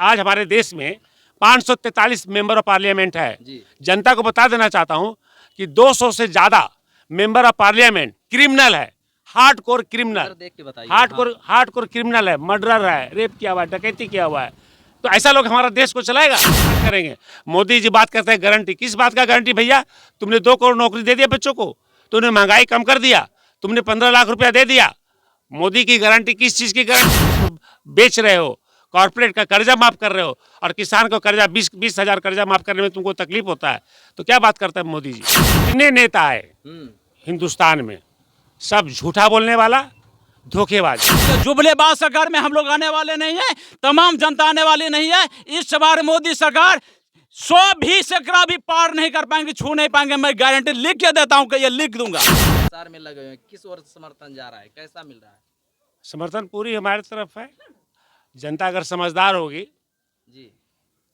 आज हमारे देश में 543 मेंबर ऑफ पार्लियामेंट है। जनता को बता देना चाहता हूं कि 200 से ज्यादा मेंबर ऑफ पार्लियामेंट क्रिमिनल है, हार्डकोर क्रिमिनल, हार्डकोर क्रिमिनल है, मर्डरर है, रेप किया हुआ है, डकैती किया हुआ है। तो ऐसा लोग हमारा देश को चलाएगा? करेंगे। मोदी जी बात करते हैं गारंटी, किस बात का गारंटी भैया? तुमने 2 करोड़ नौकरी दे दिया बच्चों को, तुमने महंगाई कम कर दिया, तुमने 15 लाख रुपया दे दिया। मोदी की गारंटी किस चीज की गारंटी? बेच रहे हो, कॉर्पोरेट का कर्जा माफ कर रहे हो, और किसान को कर्जा 20 हजार कर्जा माफ करने में तुमको तकलीफ होता है। तो क्या बात करता है मोदी जी? इतने नेता आए हिंदुस्तान में, सब झूठा बोलने वाला, धोखेबाज। जुबलेबाज सरकार में हम लोग आने वाले नहीं है, तमाम जनता आने वाली नहीं है। इस बार मोदी सरकार 100 भी सैकड़ा भी पार नहीं कर पाएंगे, छू नहीं पाएंगे। मैं गारंटी लिख के देता हूं कि ये लिख दूंगा। में लगे हुए किस ओर समर्थन जा रहा है, कैसा मिल रहा है? समर्थन पूरी हमारी तरफ है। जनता अगर समझदार होगी जी,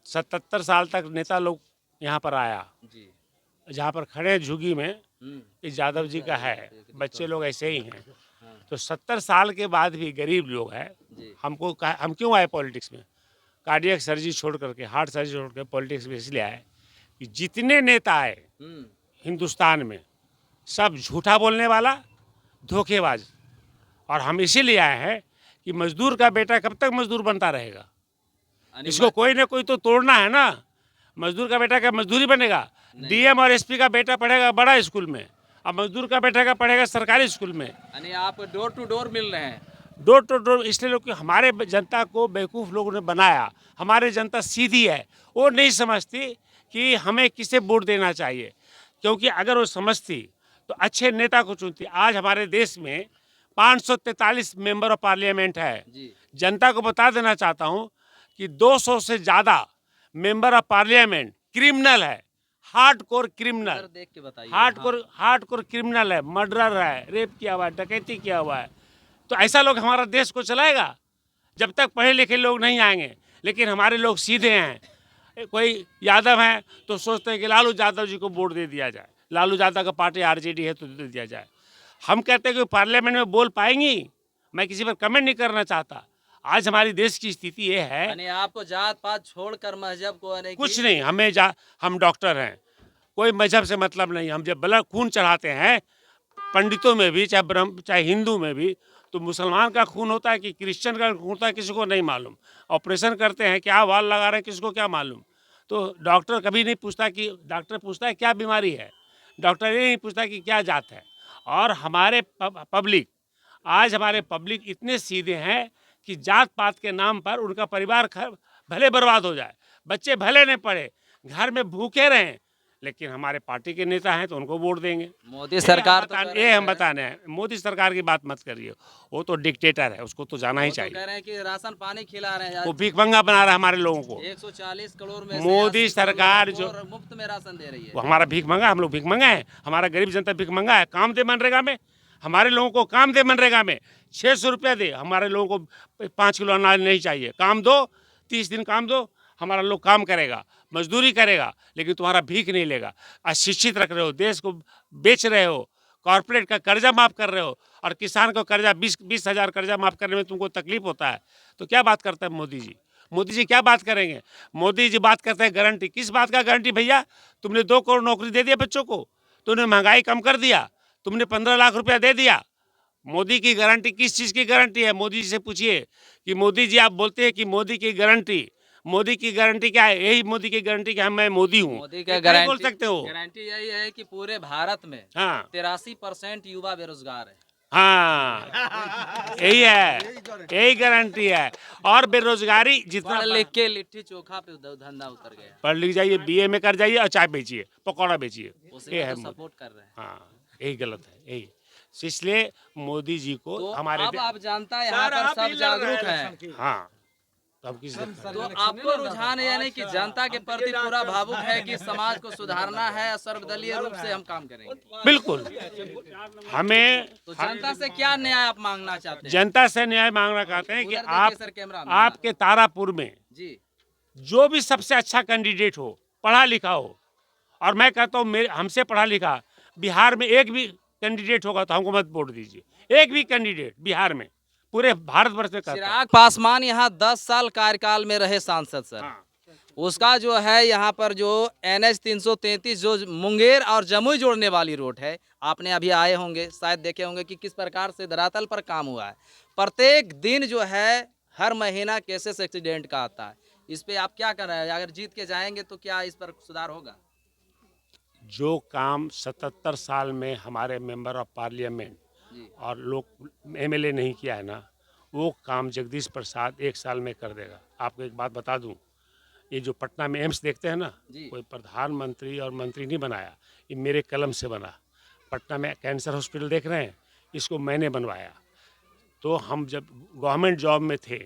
77 साल तक नेता लोग यहाँ पर आया जी, जहाँ पर खड़े हैं झुग्गी में, इस यादव जी का है, बच्चे लोग ऐसे ही हैं। तो 70 साल के बाद भी गरीब लोग हैं। हम क्यों आए पॉलिटिक्स में? कार्डियक सर्जरी छोड़ करके, हार्ट सर्जरी छोड़ कर पॉलिटिक्स में इसलिए आए कि जितने नेता आए हिंदुस्तान में, सब झूठा बोलने वाला, धोखेबाज। और हम इसीलिए आए हैं कि मजदूर का बेटा कब तक मजदूर बनता रहेगा? इसको कोई ना कोई तो तोड़ना है ना। मजदूर का बेटा क्या मजदूरी बनेगा? डीएम और एसपी का बेटा पढ़ेगा बड़ा स्कूल में, अब मजदूर का बेटा का पढ़ेगा सरकारी स्कूल में। यानी आप डोर टू डोर मिल रहे हैं? डोर टू डोर इसलिए लोग कि हमारे जनता को बेवकूफ़ लोगों ने बनाया। हमारी जनता सीधी है, वो नहीं समझती कि हमें किसे वोट देना चाहिए, क्योंकि अगर वो समझती तो अच्छे नेता को चुनती। आज हमारे देश में 543 मेंबर ऑफ पार्लियामेंट है। जनता को बता देना चाहता हूँ कि 200 से ज़्यादा मेंबर ऑफ पार्लियामेंट क्रिमिनल है, हार्डकोर क्रिमिनल, देख के बताइए। हार्डकोर क्रिमिनल है, मर्डरर है, रेप किया हुआ है, डकैती किया हुआ है। तो ऐसा लोग हमारा देश को चलाएगा? जब तक पढ़े लिखे लोग नहीं आएंगे। लेकिन हमारे लोग सीधे हैं। कोई यादव हैं तो सोचते हैं कि लालू यादव जी को वोट दे दिया जाए, लालू यादव का पार्टी आरजेडी है तो दे दिया जाए। हम कहते हैं कि पार्लियामेंट में बोल पाएंगी? मैं किसी पर कमेंट नहीं करना चाहता। आज हमारी देश की स्थिति ये है। यानी आपको जात पात छोड़कर मजहब को कुछ नहीं, हम डॉक्टर हैं, कोई मजहब से मतलब नहीं। हम जब ब्लड खून चढ़ाते हैं, पंडितों में भी, चाहे हिंदू में भी, तो मुसलमान का खून होता है कि क्रिश्चियन का खून होता है, किसी को नहीं मालूम। ऑपरेशन करते हैं, क्या वाल लगा रहे हैं, किसी को क्या मालूम। तो डॉक्टर कभी नहीं पूछता कि, डॉक्टर पूछता है क्या बीमारी है, डॉक्टर ये नहीं पूछता कि क्या जात है। और हमारे पब्लिक इतने सीधे हैं कि जात पात के नाम पर उनका परिवार भले बर्बाद हो जाए, बच्चे भले नहीं पढ़े, घर में भूखे रहें, लेकिन हमारे पार्टी के नेता हैं तो उनको वोट देंगे। मोदी सरकार ये हम बताने हैं। मोदी सरकार की बात मत करिए, वो तो डिक्टेटर है, उसको तो जाना ही चाहिए। कह रहे हैं कि राशन पानी खिला रहे हैं, वो भीखमंगा बना रहा है हमारे लोगों को। 140 करोड़ में मोदी सरकार जो मुफ्त में राशन दे रही है, वो हमारा भीखमंगा, हम लोग भीखमंगा है, हमारा गरीब जनता भीखमंगा है। काम दे मनरेगा में, हमारे लोगों को काम दे मनरेगा में, 600 रुपया दे। हमारे लोगों को 5 किलो अनाज नहीं चाहिए। काम दो, 30 दिन काम दो, हमारा लोग काम करेगा, मजदूरी करेगा, लेकिन तुम्हारा भीख नहीं लेगा। अशिक्षित रख रहे हो, देश को बेच रहे हो, कॉर्पोरेट का कर्जा माफ कर रहे हो, और किसान को कर्जा 20 हजार कर्जा माफ करने में तुमको तकलीफ होता है। तो क्या बात करता है मोदी जी? मोदी जी क्या बात करेंगे? मोदी जी बात करते हैं गारंटी, किस बात का गारंटी भैया? तुमने 2 करोड़ नौकरी दे दिया बच्चों को, तुमने महंगाई कम कर दिया, तुमने 15 लाख रुपया दे दिया। मोदी की गारंटी किस चीज़ की गारंटी है? मोदी जी से पूछिए कि मोदी जी, आप बोलते हैं कि मोदी की गारंटी क्या है? यही मोदी की गारंटी क्या है? मैं मोदी हूँ। मोदी का गारंटी बोल सकते हो? गारंटी यही है कि पूरे भारत में 83% युवा बेरोजगार है। हाँ, यही है, यही गारंटी है। और बेरोजगारी जितना लिख के लिट्टी चोखा पे धंधा उतर गया। पढ़ लिख जाइए, बीए में कर जाइए और चाय बेचिए, पकौड़ा बेचिए, ये है सपोर्ट कर रहे हैं। हाँ, यही गलत है, यही। इसलिए मोदी जी को तो हमारे अब आप जानता है यहाँ पर सब जागरूक हैं। हाँ, तो आपको रुझान यानी कि जनता के प्रति पूरा भावुक है कि समाज को सुधारना है, सर्वदलीय रूप से हम काम करेंगे। बिल्कुल। हमें तो जनता से क्या न्याय आप मांगना चाहते हैं? जनता से न्याय मांगना चाहते हैं कि आपके तारापुर में जी जो भी सबसे अच्छा कैंडिडेट हो, पढ़ा लिखा हो, और मैं कहता हूँ हमसे पढ़ा लिखा बिहार में एक भी कैंडिडेट होगा तो हमको मत वोट दीजिए। एक भी कैंडिडेट बिहार में पूरे भारतवर्ष में करता हूँ। चिराग पासवान यहाँ 10 साल कार्यकाल में रहे सांसद सर। हाँ। उसका जो है यहाँ पर जो NH 333 जो मुंगेर और जमुई जोड़ने वाली रोड है, आपने अभी आए होंगे, शायद देखे होंगे कि किस प्रकार से धरातल पर काम हुआ है। प्रत्येक दिन जो है हर महीना केसेस एक्सीडेंट का आता है। इस पे आप क्या कर रहे हैं? अगर जीत के जाएंगे तो क्या इस पर सुधार होगा? जो काम 77 साल में हमारे मेंबर ऑफ पार्लियामेंट जी। और लोग MLA नहीं किया है ना, वो काम जगदीश प्रसाद 1 साल में कर देगा। आपको एक बात बता दूं, ये जो पटना में एम्स देखते हैं ना, जी। कोई प्रधानमंत्री और मंत्री नहीं बनाया, ये मेरे कलम से बना। पटना में कैंसर हॉस्पिटल देख रहे हैं, इसको मैंने बनवाया। तो हम जब गवर्नमेंट जॉब में थे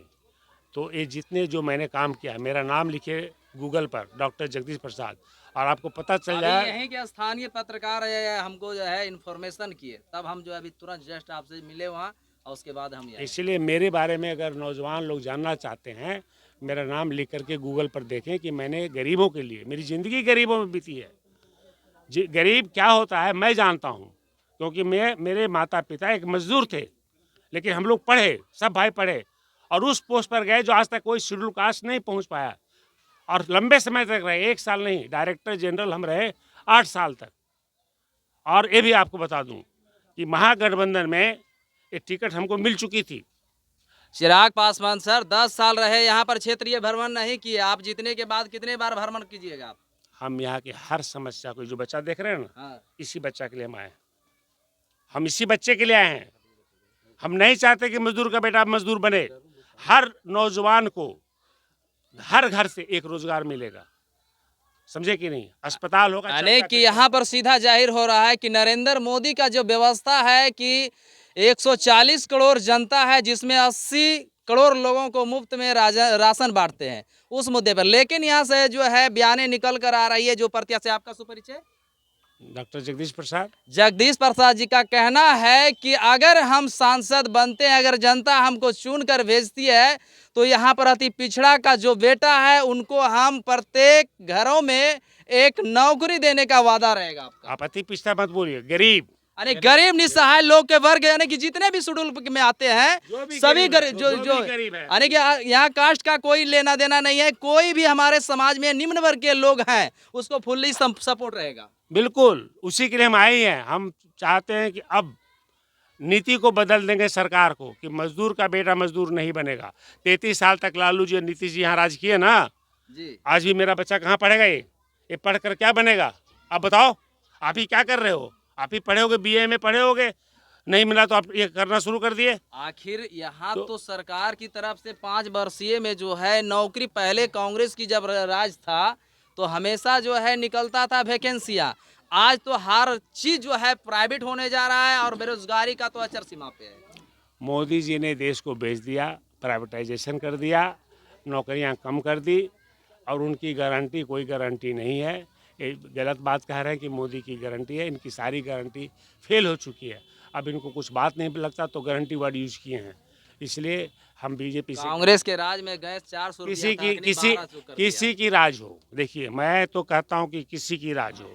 तो ये जितने जो मैंने काम किया, मेरा नाम लिखे गूगल पर डॉक्टर जगदीश प्रसाद, और आपको पता चल अभी जाए। यहीं के स्थानीय पत्रकार है, हमको जो है इन्फॉर्मेशन किए, तब हम जो है अभी तुरंत जस्ट आपसे मिले वहाँ, और उसके बाद हम यहाँ। इसलिए मेरे बारे में अगर नौजवान लोग जानना चाहते हैं, मेरा नाम लिख करके गूगल पर देखें कि मैंने गरीबों के लिए, मेरी ज़िंदगी गरीबों में बीती है। गरीब क्या होता है मैं जानता हूँ, क्योंकि मेरे माता पिता एक मजदूर थे, लेकिन हम लोग पढ़े, सब भाई पढ़े, और उस पोस्ट पर गए जो आज तक कोई शेड्यूल कास्ट नहीं पहुँच पाया, और लंबे समय तक रहे, 1 साल नहीं, डायरेक्टर जनरल हम रहे 8 साल तक। और ये भी आपको बता दूं कि महागठबंधन में ये टिकट हमको मिल चुकी थी। चिराग पासवान सर 10 साल रहे यहाँ पर, क्षेत्रीय भ्रमण नहीं किए। आप जीतने के बाद कितने बार भ्रमण कीजिएगा आप? हम यहाँ की हर समस्या को, जो बच्चा देख रहे हैं ना, हाँ। इसी बच्चा के लिए हम आए हैं। हम इसी बच्चे के लिए आए हैं। हम नहीं चाहते कि मजदूर का बेटा मजदूर बने। हर नौजवान को हर घर से एक रोजगार मिलेगा, समझे कि नहीं? अस्पताल होगा, यानी कि यहाँ पर सीधा जाहिर हो रहा है कि नरेंद्र मोदी का जो व्यवस्था है कि 140 करोड़ जनता है, जिसमें 80 करोड़ लोगों को मुफ्त में राशन बांटते हैं, उस मुद्दे पर। लेकिन यहाँ से जो है बयानें निकल कर आ रही है, जो प्रत्याशी, आपका सुपरिचय? डॉक्टर जगदीश प्रसाद। जगदीश प्रसाद जी का कहना है कि अगर हम सांसद बनते हैं, अगर जनता हमको चुन कर भेजती है, तो यहाँ पर अति पिछड़ा का जो बेटा है उनको हम प्रत्येक घरों में एक नौकरी देने का वादा रहेगा आपका। आप अति पिछड़ा मत बोलिए, गरीब, यानी गरीब निसहाय लोग के वर्ग, यानी कि जितने भी शेड्यूल में आते हैं सभी गरीब, जो गरीब है, यानी कि यहाँ कास्ट का कोई लेना देना नहीं है। कोई भी हमारे समाज में निम्न वर्ग के लोग हैं, उसको फुल्ली सपोर्ट रहेगा। बिल्कुल उसी के लिए हम आए हैं। हम चाहते हैं कि अब नीति को बदल देंगे सरकार को, कि मजदूर का बेटा मजदूर नहीं बनेगा। 33 साल तक लालू जी और नीतीश जी यहाँ राज किए ना जी। आज भी मेरा बच्चा कहाँ पढ़ेगा? ये पढ़ कर क्या बनेगा? आप बताओ, आप ही क्या कर रहे हो? आप ही पढ़े होगे, BA में पढ़े होगे, नहीं मिला तो आप ये करना शुरू कर दिए। आखिर यहाँ तो सरकार की तरफ से 5 वर्षीय में जो है नौकरी, पहले कांग्रेस की जब राज था तो हमेशा जो है निकलता था वैकेंसियाँ। आज तो हर चीज जो है प्राइवेट होने जा रहा है, और बेरोजगारी का तो अचर सीमा पे है। मोदी जी ने देश को बेच दिया, प्राइवेटाइजेशन कर दिया, नौकरियां कम कर दी, और उनकी गारंटी कोई गारंटी नहीं है। ये गलत बात कह रहे हैं कि मोदी की गारंटी है। इनकी सारी गारंटी फेल हो चुकी है। अब इनको कुछ बात नहीं लगता तो गारंटी वर्ड यूज किए हैं। इसलिए हम बीजेपी से, कांग्रेस के राज में गैस 400 किसी की राज हो, देखिए मैं तो कहता हूं कि किसी की राज हो,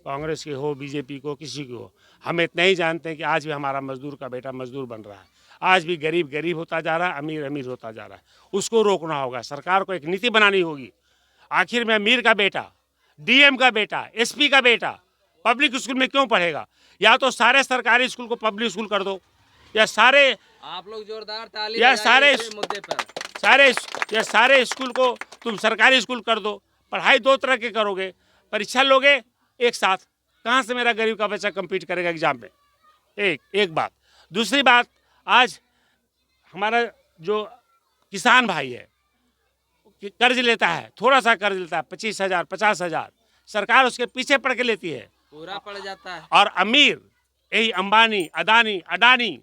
कांग्रेस की हो, बीजेपी को, किसी की हो, हम इतना ही जानते हैं कि आज भी हमारा मजदूर का बेटा मजदूर बन रहा है। आज भी गरीब गरीब होता जा रहा है, अमीर अमीर होता जा रहा है। उसको रोकना होगा, सरकार को एक नीति बनानी होगी। आखिर में अमीर का बेटा, DM का बेटा, SP का बेटा पब्लिक स्कूल में क्यों पढ़ेगा? या तो सारे सरकारी स्कूल को पब्लिक स्कूल कर दो, या सारे, आप लोग जोरदार ताली या बजाइए इस मुद्दे पर। सारे स्कूल को तुम सरकारी स्कूल कर दो। पढ़ाई 2 तरह के करोगे, परीक्षा लोगे एक साथ, कहाँ से मेरा गरीब का बच्चा कम्पीट करेगा एग्जाम में? एक बात। दूसरी बात, आज हमारा जो किसान भाई है कर्ज लेता है, थोड़ा सा कर्ज लेता है, 25,000 50,000, सरकार उसके पीछे पड़ के लेती है, पूरा पड़ जाता है। और अमीर यही अंबानी, अडानी,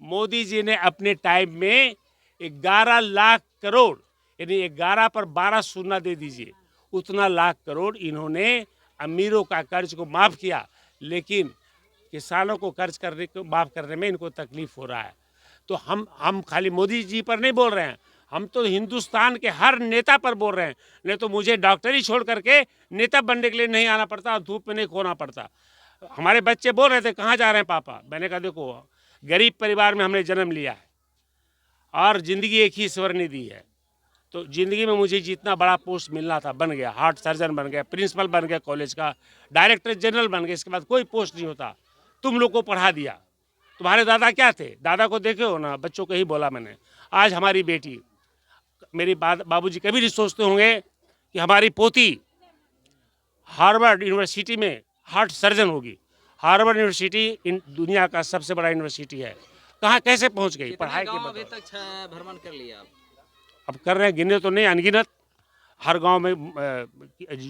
मोदी जी ने अपने टाइम में 11 लाख करोड़, यानी 11 पर 12 शून्य दे दीजिए, उतना लाख करोड़ इन्होंने अमीरों का कर्ज को माफ़ किया। लेकिन किसानों को कर्ज करने को माफ़ करने में इनको तकलीफ हो रहा है। तो हम खाली मोदी जी पर नहीं बोल रहे हैं, हम तो हिंदुस्तान के हर नेता पर बोल रहे हैं। नहीं तो मुझे डॉक्टरी छोड़ करके नेता बनने के लिए नहीं आना पड़ता, धूप में नहीं खोना पड़ता। हमारे बच्चे बोल रहे थे कहाँ जा रहे हैं पापा? मैंने कहा देखो, गरीब परिवार में हमने जन्म लिया है, और ज़िंदगी एक ही ईश्वर ने दी है। तो ज़िंदगी में मुझे जितना बड़ा पोस्ट मिलना था बन गया। हार्ट सर्जन बन गया, प्रिंसिपल बन गया कॉलेज का, डायरेक्टर जनरल बन गया। इसके बाद कोई पोस्ट नहीं होता। तुम लोग को पढ़ा दिया। तुम्हारे दादा क्या थे? दादा को देखे हो ना, बच्चों को ही बोला मैंने। आज हमारी बेटी, मेरी बाबूजी कभी नहीं सोचते होंगे कि हमारी पोती हार्वर्ड यूनिवर्सिटी में हार्ट सर्जन होगी। हार्वर्ड यूनिवर्सिटी दुनिया का सबसे बड़ा यूनिवर्सिटी है। कहाँ कैसे पहुँच गई? पढ़ाई के अभी बदौलत। तक भ्रमण कर लिया आप? अब कर रहे हैं, गिने तो नहीं, अनगिनत। हर गांव में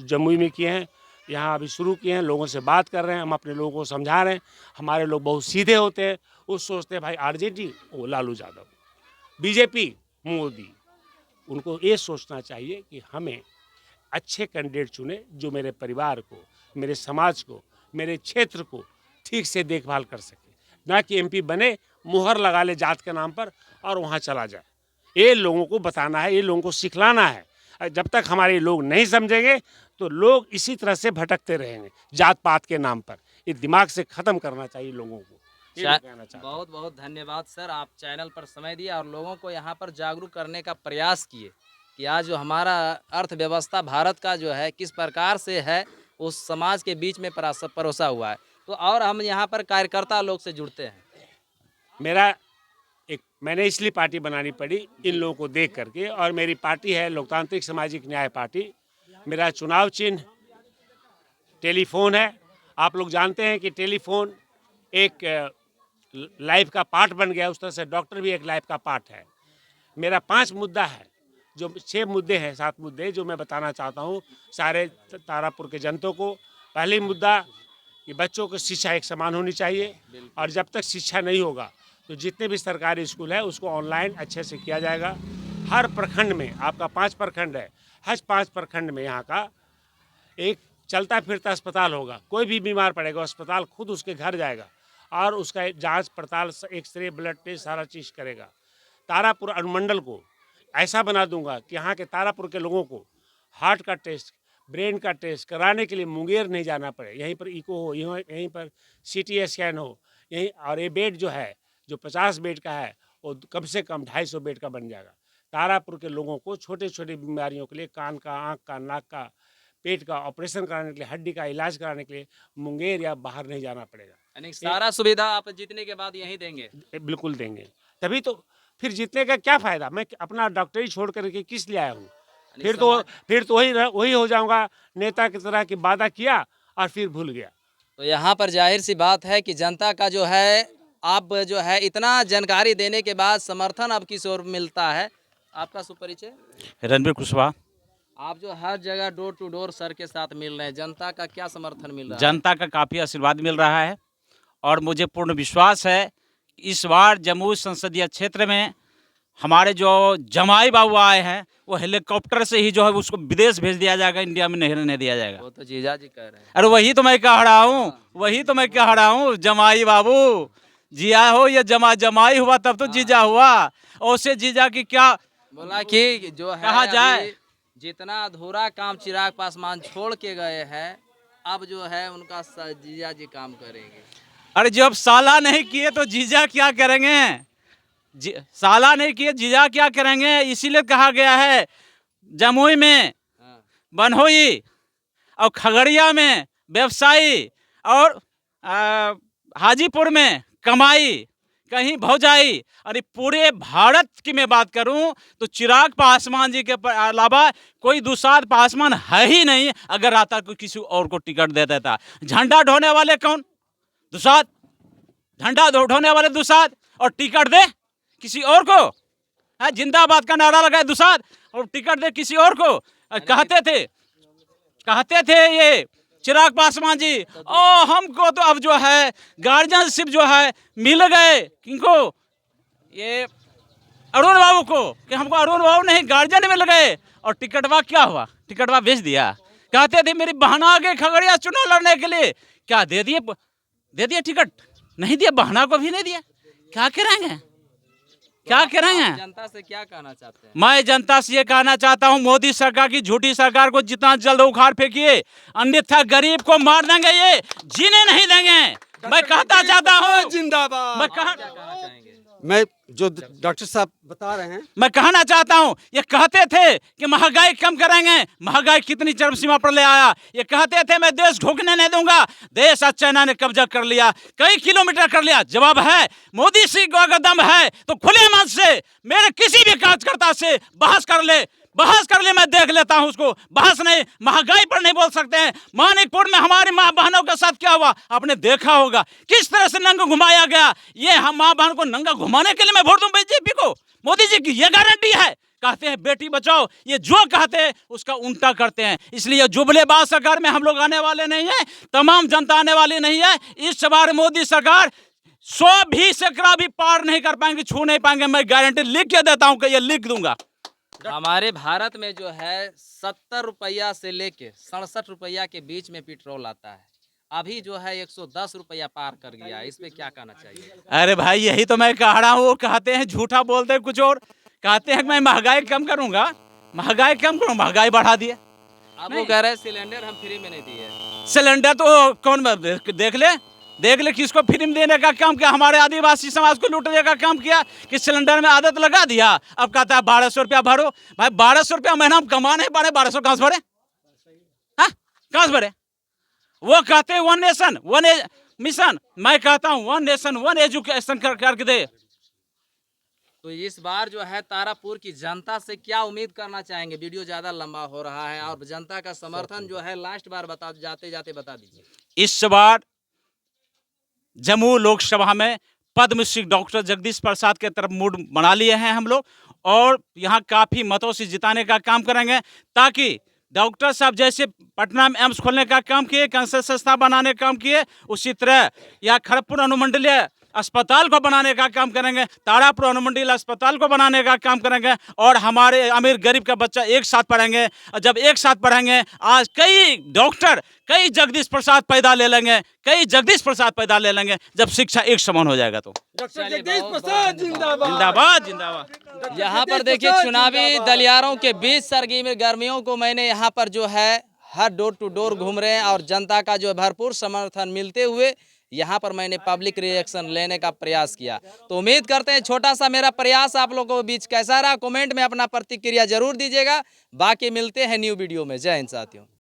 जमुई में किए हैं, यहाँ अभी शुरू किए हैं। लोगों से बात कर रहे हैं, हम अपने लोगों को समझा रहे हैं। हमारे लोग बहुत सीधे होते हैं। वो सोचते हैं भाई आरजेडी वो लालू यादव, बीजेपी मोदी। उनको ये सोचना चाहिए कि हमें अच्छे कैंडिडेट चुने जो मेरे परिवार को, मेरे समाज को, मेरे क्षेत्र को ठीक से देखभाल कर सके। ना कि एमपी बने, मुहर लगा ले जात के नाम पर और वहाँ चला जाए। ये लोगों को बताना है, ये लोगों को सिखलाना है। जब तक हमारे लोग नहीं समझेंगे तो लोग इसी तरह से भटकते रहेंगे जात पात के नाम पर। ये दिमाग से ख़त्म करना चाहिए लोगों को। ये मैं कहना चाहता हूं। बहुत बहुत धन्यवाद सर, आप चैनल पर समय दिए और लोगों को यहाँ पर जागरूक करने का प्रयास किए कि आज जो हमारा अर्थव्यवस्था भारत का जो है किस प्रकार से है, उस समाज के बीच में परोसा हुआ है। तो और हम यहाँ पर कार्यकर्ता लोग से जुड़ते हैं। मैंने इसलिए पार्टी बनानी पड़ी इन लोगों को देख करके, और मेरी पार्टी है लोकतांत्रिक सामाजिक न्याय पार्टी। मेरा चुनाव चिन्ह टेलीफोन है। आप लोग जानते हैं कि टेलीफोन एक लाइफ का पार्ट बन गया, उस तरह से डॉक्टर भी एक लाइफ का पार्ट है। मेरा 5 मुद्दा है, जो 6 मुद्दे हैं, 7 मुद्दे जो मैं बताना चाहता हूँ सारे तारापुर के जनता को। पहली मुद्दा कि बच्चों की शिक्षा एक समान होनी चाहिए, और जब तक शिक्षा नहीं होगा तो जितने भी सरकारी स्कूल है उसको ऑनलाइन अच्छे से किया जाएगा। हर प्रखंड में, आपका 5 प्रखंड है, हर 5 प्रखंड में यहाँ का एक चलता फिरता अस्पताल होगा। कोई भी बीमार पड़ेगा अस्पताल खुद उसके घर जाएगा और उसका जांच पड़ताल, एक्सरे, ब्लड टेस्ट सारा चीज़ करेगा। तारापुर अनुमंडल को ऐसा बना दूंगा कि यहाँ के तारापुर के लोगों को हार्ट का टेस्ट, ब्रेन का टेस्ट कराने के लिए मुंगेर नहीं जाना पड़े। यहीं पर इको हो, यहीं पर CT स्कैन हो, यहीं। और ये बेड जो है, जो 50 बेड का है, वो कम से कम 250 बेड का बन जाएगा। तारापुर के लोगों को छोटे छोटे बीमारियों के लिए, कान का, आँख का, नाक का, पेट का ऑपरेशन कराने के लिए, हड्डी का इलाज कराने के लिए मुंगेर या बाहर नहीं जाना पड़ेगा। यानी सारा सुविधा आप जीतने के बाद यहीं देंगे? बिल्कुल देंगे। तभी तो फिर जीतने का क्या फ़ायदा? मैं अपना डॉक्टरी छोड़ करके किस लिए आया हूँ? फिर तो वही हो जाऊँगा, नेता की तरह की वादा किया और फिर भूल गया। तो यहाँ पर जाहिर सी बात है कि जनता का जो है, आप जो है इतना जानकारी देने के बाद समर्थन अब किस ओर मिलता है? आपका सुपरिचय? रणबीर कुशवाहा। आप जो हर जगह डोर टू डोर सर के साथ मिल रहे हैं, जनता का क्या समर्थन मिल रहा है? जनता का काफ़ी आशीर्वाद मिल रहा है और मुझे पूर्ण विश्वास है इस बार जमुई संसदीय क्षेत्र में हमारे जो जमाई बाबू आए हैं वो हेलीकॉप्टर से ही जो है उसको विदेश भेज दिया जाएगा, इंडिया में नहीं रहने दिया जाएगा। वो तो जीजा जी कह रहे हैं। अरे वही तो मैं कह रहा हूँ, वही तो मैं कह रहा हूँ। जमाई बाबू जिया हो या जमाई हुआ तब तो जीजा हुआ। और उससे जीजा की क्या बोला कि जो है कहा जाए, अभी जितना अधूरा काम चिराग पासवान छोड़ के गए हैं, अब जो है उनका जीजा जी काम करेंगे। अरे जब साला नहीं किए तो जीजा क्या करेंगे? साला नहीं किए जीजा क्या करेंगे? इसीलिए कहा गया है जमुई में बनहोई और खगड़िया में व्यवसायी और हाजीपुर में कमाई, कहीं भौजाई। अरे पूरे भारत की मैं बात करूं तो चिराग पासवान जी के अलावा कोई दूसरा पासवान है ही नहीं। अगर आता कोई किसी और को टिकट दे देता। झंडा ढोने वाले कौन? दुसाद। झंडा ढोने वाले दुसाद, और टिकट दे किसी और को। है जिंदाबाद का नारा लगाए दुसाद और टिकट दे किसी और को। कहते थे ये चिराग पासवान जी। और हमको तो अब जो है गार्जियनशिप जो है मिल गए किनको? ये अरुण बाबू को, कि हमको अरुण बाबू नहीं गार्जियन मिल गए। और टिकटवा क्या हुआ? टिकटवा बेच दिया। कहते थे मेरी बहना आ गई खगड़िया चुनाव लड़ने के लिए, क्या दे दिए टिकट? नहीं दिया, बहना को भी नहीं दिया। क्या करेंगे? क्या करेंगे? जनता से क्या कहना चाहते हैं? मैं जनता से ये कहना चाहता हूँ, मोदी सरकार की झूठी सरकार को जितना जल्द उखाड़ फेंकिए, अन्यथा गरीब को मार देंगे, ये जीने नहीं देंगे। मैं कहता चाहता हूँ जिंदाबाद। मैं क्या कहना चाहेंगे? मैं जो डॉक्टर साहब बता रहे हैं, मैं कहना चाहता हूं, ये कहते थे कि महंगाई कम करेंगे, महंगाई कितनी चरम सीमा पर ले आया। ये कहते थे मैं देश घुकने नहीं दूंगा, देश आज चाइना ने कब्जा कर लिया, कई किलोमीटर कर लिया। जवाब है, मोदी सिंह को अगर दम है तो खुले मन से मेरे किसी भी कार्यकर्ता से बहस कर ले, मैं देख लेता हूं उसको। बहस नहीं, महंगाई पर नहीं बोल सकते हैं। मानिकपुर में हमारी माँ बहनों के साथ क्या हुआ आपने देखा होगा, किस तरह से नंगा घुमाया गया। ये हम माँ बहन को नंगा घुमाने के लिए मैं वोट दूं बीजेपी को? मोदी जी की ये गारंटी है? कहते हैं बेटी बचाओ, ये जो कहते हैं उसका उल्टा करते हैं। इसलिए जुबलेबाज सरकार में हम लोग आने वाले नहीं है, तमाम जनता आने वाली नहीं है। इस बार मोदी सरकार 100 भी सैकड़ा भी पार नहीं कर पाएंगे, छू नहीं पाएंगे। मैं गारंटी लिख के देता हूं कि ये लिख दूंगा। हमारे भारत में जो है 70 रुपया से लेके 67 रुपया के बीच में पेट्रोल आता है। अभी जो है 110 रुपया पार कर गया। इस पे क्या कहना चाहिए? अरे भाई यही तो मैं कह रहा हूँ, वो कहते हैं झूठा बोलते हैं कुछ और, कहते हैं कि मैं महंगाई कम करूंगा, महंगाई कम करूँ, महंगाई बढ़ा दिए। अब वो कह रहे हैं सिलेंडर हम फ्री में नहीं दिए। सिलेंडर तो कौन देख ले किसको फ्री में देने का काम किया? हमारे आदिवासी समाज को लूटने का काम किया कि सिलेंडर में आदत लगा दिया। अब कहता है 1200 रुपया भरो। भाई 1200 रुपया महीना हम कमा नहीं पा रहे, 1200 कहाँ से भरे? हाँ कहाँ से भरे? वो कहते हैं वन नेशन वन मिशन, मैं कहता हूँ वन नेशन वन एजुकेशन करके दे। तो इस बार जो है तारापुर की जनता से क्या उम्मीद करना चाहेंगे? वीडियो ज्यादा लंबा हो रहा है और जनता का समर्थन जो है लास्ट बार बता दीजिए। इस बार जम्मू लोकसभा में पद्मश्री डॉक्टर जगदीश प्रसाद के तरफ मूड बना लिए हैं हम लोग, और यहाँ काफ़ी मतों से जिताने का काम करेंगे, ताकि डॉक्टर साहब जैसे पटना में एम्स खोलने का काम किए, कैंसर संस्था बनाने का काम किए, उसी तरह यहाँ खड़गपुर अनुमंडलीय अस्पताल को बनाने का काम करेंगे, तारापुर अनुमंडलीय अस्पताल को बनाने का काम करेंगे, और हमारे अमीर गरीब का बच्चा एक साथ पढ़ेंगे। और जब एक साथ पढ़ेंगे, आज कई डॉक्टर, कई जगदीश प्रसाद पैदा ले लेंगे, जब शिक्षा एक समान हो जाएगा तो। डॉक्टर जगदीश प्रसाद जिंदाबाद जिंदाबाद जिंदाबाद। यहाँ पर देखिए चुनावी दलियारों के बीच सरगर्मी गर्मियों को मैंने यहाँ पर जो है हर डोर टू डोर घूम रहे हैं, और जनता का जो भरपूर समर्थन मिलते हुए यहाँ पर मैंने पब्लिक रिएक्शन लेने का प्रयास किया। तो उम्मीद करते हैं छोटा सा मेरा प्रयास आप लोगों के बीच कैसा रहा, कमेंट में अपना प्रतिक्रिया जरूर दीजिएगा। बाकी मिलते हैं न्यू वीडियो में। जय हिंद साथियों।